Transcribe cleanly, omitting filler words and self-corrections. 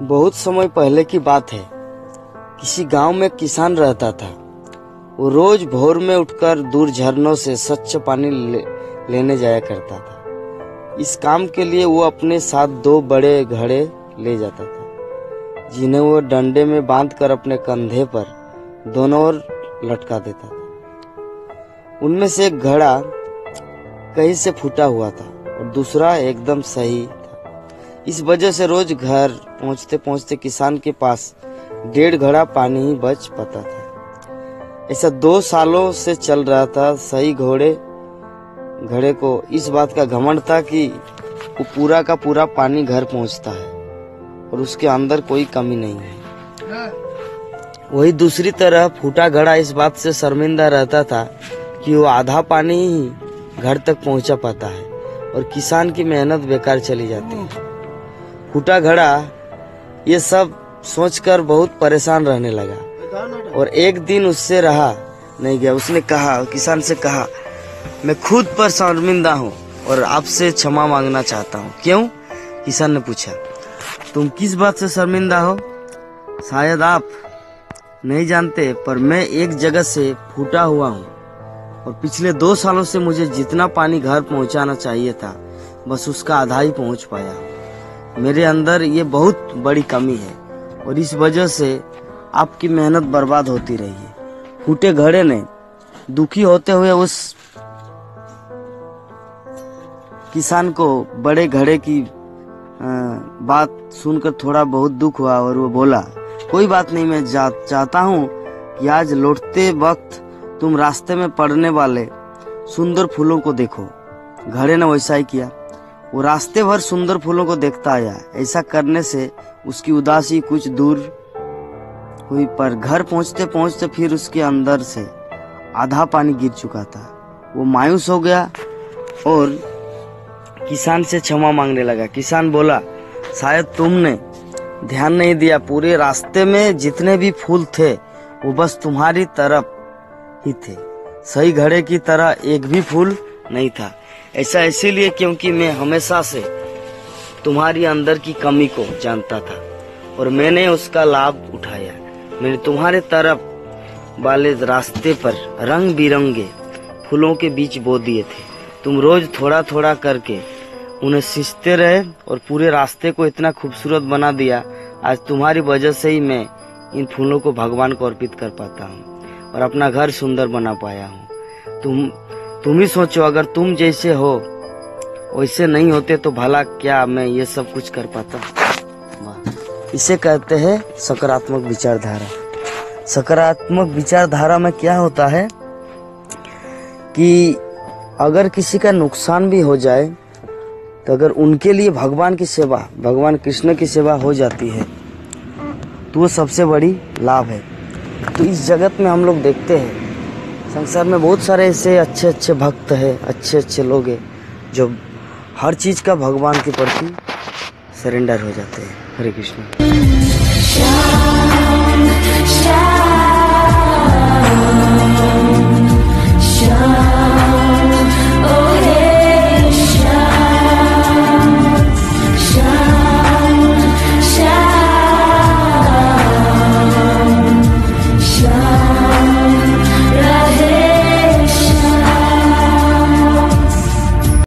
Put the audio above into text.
बहुत समय पहले की बात है। किसी गांव में किसान रहता था। वो रोज भोर में उठकर दूर झरनों से स्वच्छ पानी लेने जाया करता था। इस काम के लिए वो अपने साथ 2 बड़े घड़े ले जाता था, जिन्हें वो डंडे में बांधकर अपने कंधे पर दोनों ओर लटका देता था। उनमें से एक घड़ा कहीं से फूटा हुआ था और दूसरा एकदम सही था। इस वजह से रोज घर पहुंचते पहुंचते किसान के पास 1.5 घड़ा पानी ही बच पाता था। ऐसा 2 सालों से चल रहा था। सही घड़े को इस बात का घमंड था कि वो पूरा का पूरा पानी घर पहुंचता है और उसके अंदर कोई कमी नहीं है। वही दूसरी तरफ फूटा घड़ा इस बात से शर्मिंदा रहता था कि वो आधा पानी ही घर तक पहुंचा पाता है और किसान की मेहनत बेकार चली जाती है। फूटा घड़ा ये सब सोचकर बहुत परेशान रहने लगा और एक दिन उससे रहा नहीं गया। उसने कहा, किसान से कहा, मैं खुद पर शर्मिंदा हूँ और आपसे क्षमा मांगना चाहता हूँ। क्यों? किसान ने पूछा। तुम किस बात से शर्मिंदा हो? शायद आप नहीं जानते, पर मैं एक जगह से फूटा हुआ हूँ और पिछले 2 सालों से मुझे जितना पानी घर पहुँचाना चाहिए था बस उसका आधा ही पहुँच पाया। मेरे अंदर ये बहुत बड़ी कमी है और इस वजह से आपकी मेहनत बर्बाद होती रही है। फूटे घड़े ने दुखी होते हुए उस किसान को बड़े घड़े की बात सुनकर थोड़ा बहुत दुख हुआ और वो बोला, कोई बात नहीं, मैं चाहता हूँ कि आज लौटते वक्त तुम रास्ते में पड़ने वाले सुंदर फूलों को देखो। घड़े ने वैसा ही किया। वो रास्ते भर सुंदर फूलों को देखता आया। ऐसा करने से उसकी उदासी कुछ दूर हुई, पर घर पहुंचते पहुंचते फिर उसके अंदर से आधा पानी गिर चुका था। वो मायूस हो गया और किसान से क्षमा मांगने लगा। किसान बोला, शायद तुमने ध्यान नहीं दिया, पूरे रास्ते में जितने भी फूल थे वो बस तुम्हारी तरफ ही थे। सही घड़े की तरह एक भी फूल नहीं था। ऐसा इसीलिए क्योंकि मैं हमेशा से तुम्हारी अंदर की कमी को जानता था और मैंने उसका लाभ उठाया। मैंने तुम्हारे तरफ वाले रास्ते पर रंग बिरंगे फूलों के बीज बो दिए थे। तुम रोज थोड़ा थोड़ा करके उन्हें सींचते रहे और पूरे रास्ते को इतना खूबसूरत बना दिया। आज तुम्हारी वजह से ही मैं इन फूलों को भगवान को अर्पित कर पाता हूँ और अपना घर सुंदर बना पाया हूँ। तुम ही सोचो, अगर तुम जैसे हो वैसे नहीं होते तो भला क्या मैं ये सब कुछ कर पाता। इसे कहते हैं सकारात्मक विचारधारा। सकारात्मक विचारधारा में क्या होता है कि अगर किसी का नुकसान भी हो जाए तो अगर उनके लिए भगवान की सेवा, भगवान कृष्ण की सेवा हो जाती है तो वो सबसे बड़ी लाभ है। तो इस जगत में हम लोग देखते हैं, संसार में बहुत सारे ऐसे अच्छे अच्छे भक्त हैं, अच्छे अच्छे लोग हैं जो हर चीज का भगवान के प्रति सरेंडर हो जाते हैं। हरे कृष्ण।